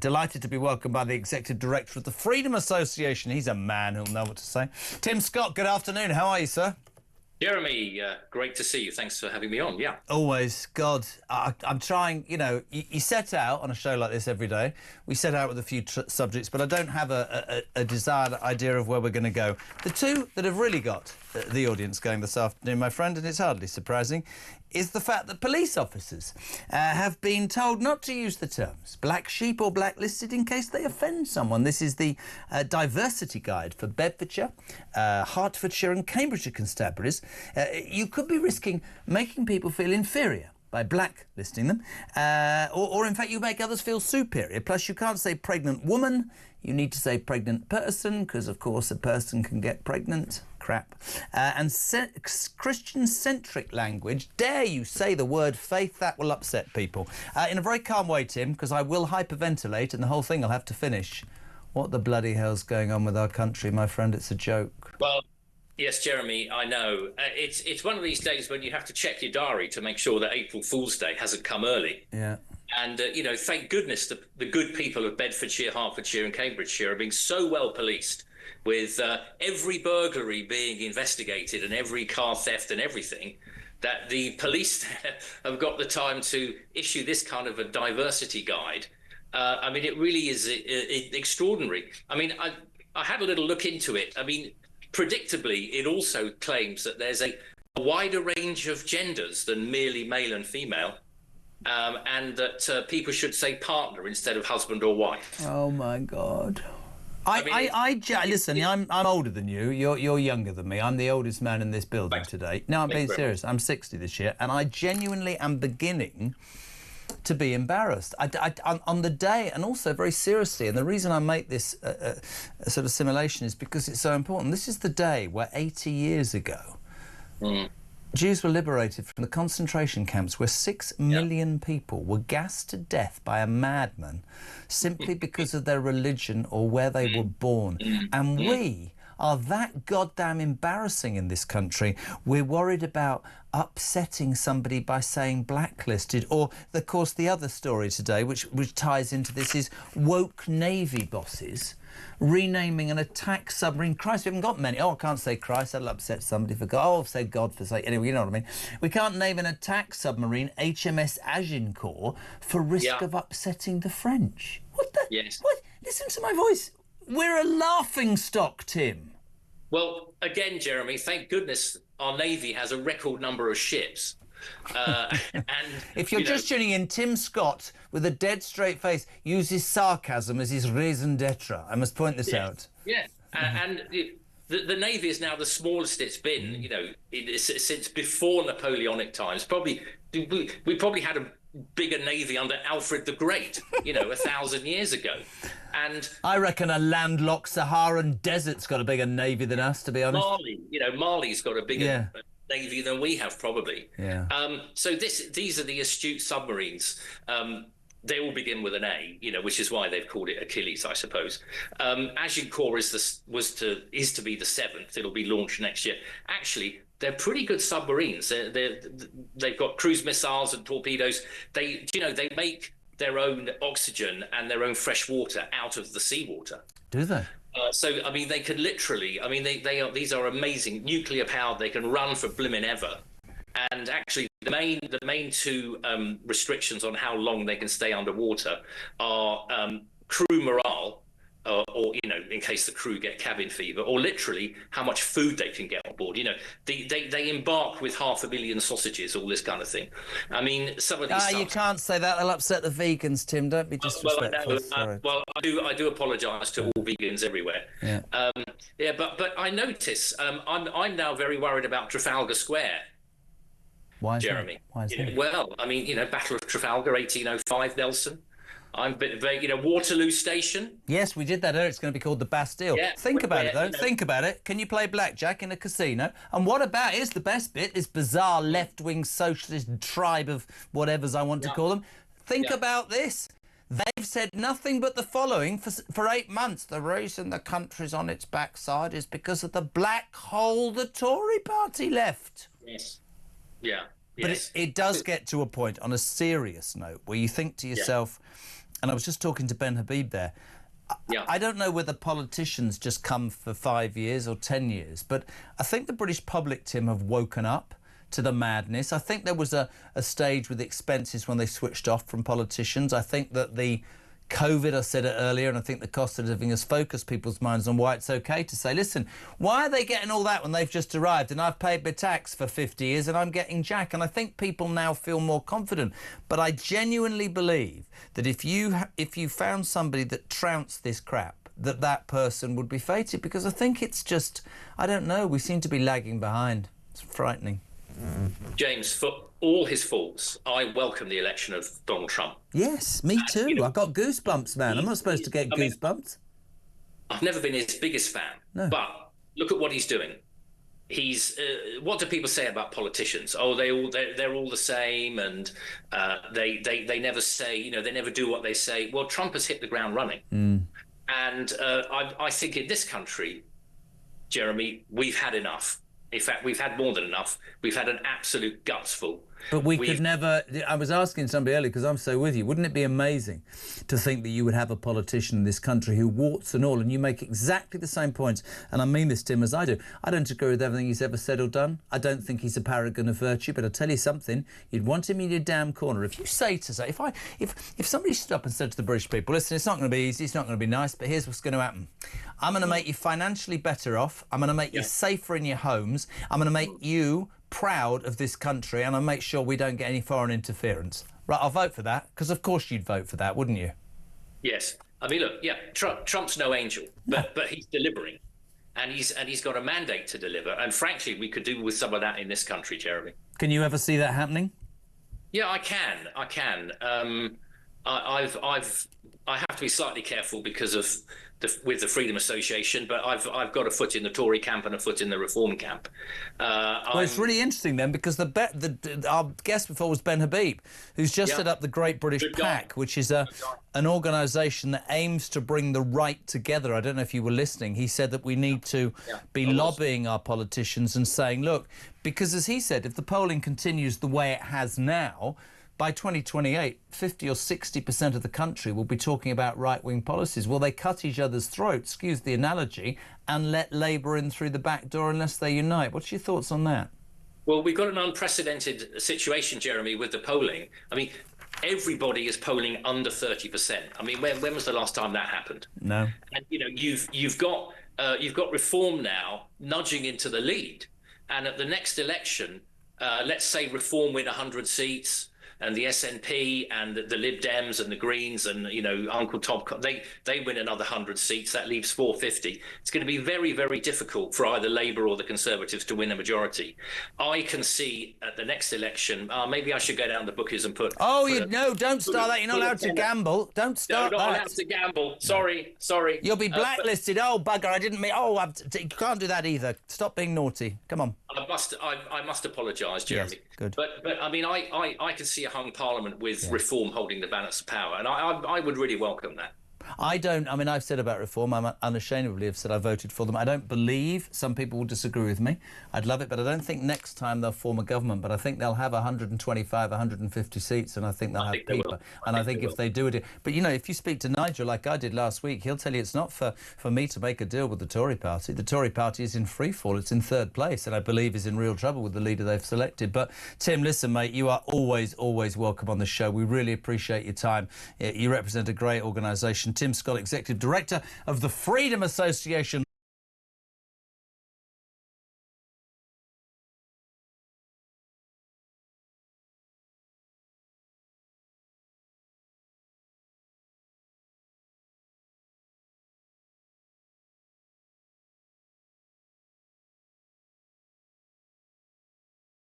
Delighted to be welcomed by the Executive Director of the Freedom Association. He's a man who'll know what to say. Tim Scott, good afternoon. How are you, sir? Jeremy, great to see you. Thanks for having me on. Yeah. Always. God, I'm trying, you know, you set out on a show like this every day. We set out with a few subjects, but I don't have a desired idea of where we're going to go. The two that have really got the audience going this afternoon, my friend, and it's hardly surprising, is the fact that police officers have been told not to use the terms black sheep or blacklisted in case they offend someone. This is the diversity guide for Bedfordshire, Hertfordshire and Cambridgeshire constabularies. You could be risking making people feel inferior by blacklisting them, or in fact you make others feel superior. Plus you can't say pregnant woman, you need to say pregnant person, because of course a person can get pregnant. Crap. And Christian-centric language, dare you say the word faith, that will upset people. In a very calm way, Tim, because I will hyperventilate and the whole thing will have to finish. What the bloody hell's going on with our country, my friend? It's a joke. Well, yes, Jeremy, I know. It's one of these days when you have to check your diary to make sure that April Fool's Day hasn't come early. Yeah. And, you know, thank goodness the good people of Bedfordshire, Hertfordshire and Cambridgeshire are being so well policed, with every burglary being investigated and every car theft and everything, that the police have got the time to issue this kind of a diversity guide. I mean, it really is extraordinary. I mean, I had a little look into it. I mean, predictably, it also claims that there's a wider range of genders than merely male and female, and that people should say partner instead of husband or wife. Oh, my God. Listen, I'm older than you. You're younger than me. I'm the oldest man in this building today. No, I'm being serious. I'm 60 this year, and I genuinely am beginning to be embarrassed. On the day, and also very seriously, and the reason I make this sort of simulation is because it's so important. This is the day where 80 years ago, Jews were liberated from the concentration camps where 6 million people were gassed to death by a madman simply because of their religion or where they were born. And we are that goddamn embarrassing in this country. We're worried about upsetting somebody by saying blacklisted, or of course the other story today which ties into this is woke Navy bosses renaming an attack submarine. Christ, we haven't got many. Oh, I can't say Christ, that'll upset somebody for God. Oh, I'll say God for sake. Anyway, you know what I mean. We can't name an attack submarine HMS Agincourt for risk of upsetting the French. What the? Yes. What? Listen to my voice. We're a laughing stock, Tim. Well, again, Jeremy, thank goodness our Navy has a record number of ships. And if you're just tuning in, Tim Scott, with a dead straight face, uses sarcasm as his raison d'etre. I must point this out. Yeah, and the Navy is now the smallest it's been, you know, since before Napoleonic times. We probably had a bigger Navy under Alfred the Great, you know, 1,000 years ago. And I reckon a landlocked Saharan desert's got a bigger Navy than us, to be honest. Mali's got a bigger Navy than we have, probably. Yeah. So these are the Astute submarines. They all begin with an A, you know, which is why they've called it Achilles, I suppose. Agincourt is to be the 7th. It'll be launched next year. Actually, they're pretty good submarines. They've got cruise missiles and torpedoes. They make their own oxygen and their own fresh water out of the seawater. Do they? So, I mean, they can literally, I mean, these are amazing, nuclear powered. They can run for blimmin' ever. And actually, the main two restrictions on how long they can stay underwater are crew morale, or you know, in case the crew get cabin fever, or literally how much food they can get on board. You know, they embark with 500,000 sausages, all this kind of thing. I mean, some of these. You can't say that; they'll upset the vegans, Tim. Don't be disrespectful. I do apologise to all vegans everywhere. Yeah. But I notice I'm now very worried about Trafalgar Square. Why is Jeremy? Why is that? Well, I mean, you know, Battle of Trafalgar, 1805, Nelson. You know, Waterloo Station. Yes, we did that earlier. It's going to be called the Bastille. Yeah, Think about it, though. Think about it. Can you play blackjack in a casino? And what about, here's the best bit, this bizarre left-wing socialist tribe of whatevers I want to call them. Think about this. They've said nothing but the following for 8 months. The reason the country's on its backside is because of the black hole the Tory party left. Yes. Yeah. But it does get to a point, on a serious note, where you think to yourself, And I was just talking to Ben Habib there. Yeah. I don't know whether politicians just come for 5 years or 10 years, but I think the British public, Tim, have woken up to the madness. I think there was a stage with expenses when they switched off from politicians. I think that the COVID, I said it earlier, and I think the cost of living has focused people's minds on why it's okay to say, listen, why are they getting all that when they've just arrived and I've paid my tax for 50 years and I'm getting jack? And I think people now feel more confident. But I genuinely believe that if you found somebody that trounced this crap, that person would be fated, because I think it's just, I don't know, we seem to be lagging behind. It's frightening. James, for all his faults, I welcome the election of Donald Trump. Yes, me too. You know, I've got goosebumps, man. I'm not supposed to get goosebumps. I've never been his biggest fan, but look at what he's doing. He's what do people say about politicians? Oh, they're all the same, and they never say, you know, they never do what they say. Well, Trump has hit the ground running, and I think in this country, Jeremy, we've had enough. In fact, we've had more than enough. We've had an absolute gutsful. But we could never... I was asking somebody earlier, because I'm so with you, wouldn't it be amazing to think that you would have a politician in this country who, warts and all, and you make exactly the same points, and I mean this, Tim, as I do. I don't agree with everything he's ever said or done. I don't think he's a paragon of virtue, but I'll tell you something, you'd want him in your damn corner. If you say to say... If somebody stood up and said to the British people, listen, it's not going to be easy, it's not going to be nice, but here's what's going to happen. I'm going to make you financially better off. I'm going to make you safer in your homes. I'm going to make you proud of this country, and I'll make sure we don't get any foreign interference. Right, I'll vote for that, because of course you'd vote for that, wouldn't you? Yes. I mean, look, Trump's no angel, but he's delivering, and he's got a mandate to deliver. And frankly, we could do with some of that in this country, Jeremy. Can you ever see that happening? Yeah, I can. I have to be slightly careful because of with the Freedom Association, but I've got a foot in the Tory camp and a foot in the Reform camp. Well, it's really interesting then, because our guest before was Ben Habib, who's just set up the Great British PAC, which is an organisation that aims to bring the right together. I don't know if you were listening. He said that we need to be lobbying our politicians and saying, look, because as he said, if the polling continues the way it has now, by 2028, 50 or 60% of the country will be talking about right-wing policies. Will they cut each other's throats, excuse the analogy, and let Labour in through the back door unless they unite? What's your thoughts on that? Well, we've got an unprecedented situation, Jeremy, with the polling. I mean, everybody is polling under 30%. I mean, when was the last time that happened? No. And, you know, you've got Reform now nudging into the lead. And at the next election, let's say Reform win 100 seats, and the SNP and the Lib Dems and the Greens and, you know, Uncle Tom, they win another 100 seats. That leaves 450. It's going to be very, very difficult for either Labour or the Conservatives to win a majority. I can see at the next election, maybe I should go down the bookies and put... Oh, don't start that. You're not allowed to gamble. Don't start that. No, not allowed to gamble. Sorry. You'll be blacklisted. Oh, bugger, I didn't mean... Oh, you can't do that either. Stop being naughty. Come on. I must apologise, Jeremy. Yes, good. But I mean, I can see a hung parliament with Reform holding the balance of power, and I would really welcome that. I mean, I've said about Reform, I unashamedly have said I voted for them. I don't believe, some people will disagree with me, I'd love it, but I don't think next time they'll form a government, but I think they'll have 125, 150 seats, and I think they'll have people. And I think if they do it... But, you know, if you speak to Nigel, like I did last week, he'll tell you it's not for me to make a deal with the Tory party. The Tory party is in free fall. It's in third place, and I believe is in real trouble with the leader they've selected. But, Tim, listen, mate, you are always, always welcome on the show. We really appreciate your time. You represent a great organisation. Tim Scott, Executive Director of the Freedom Association.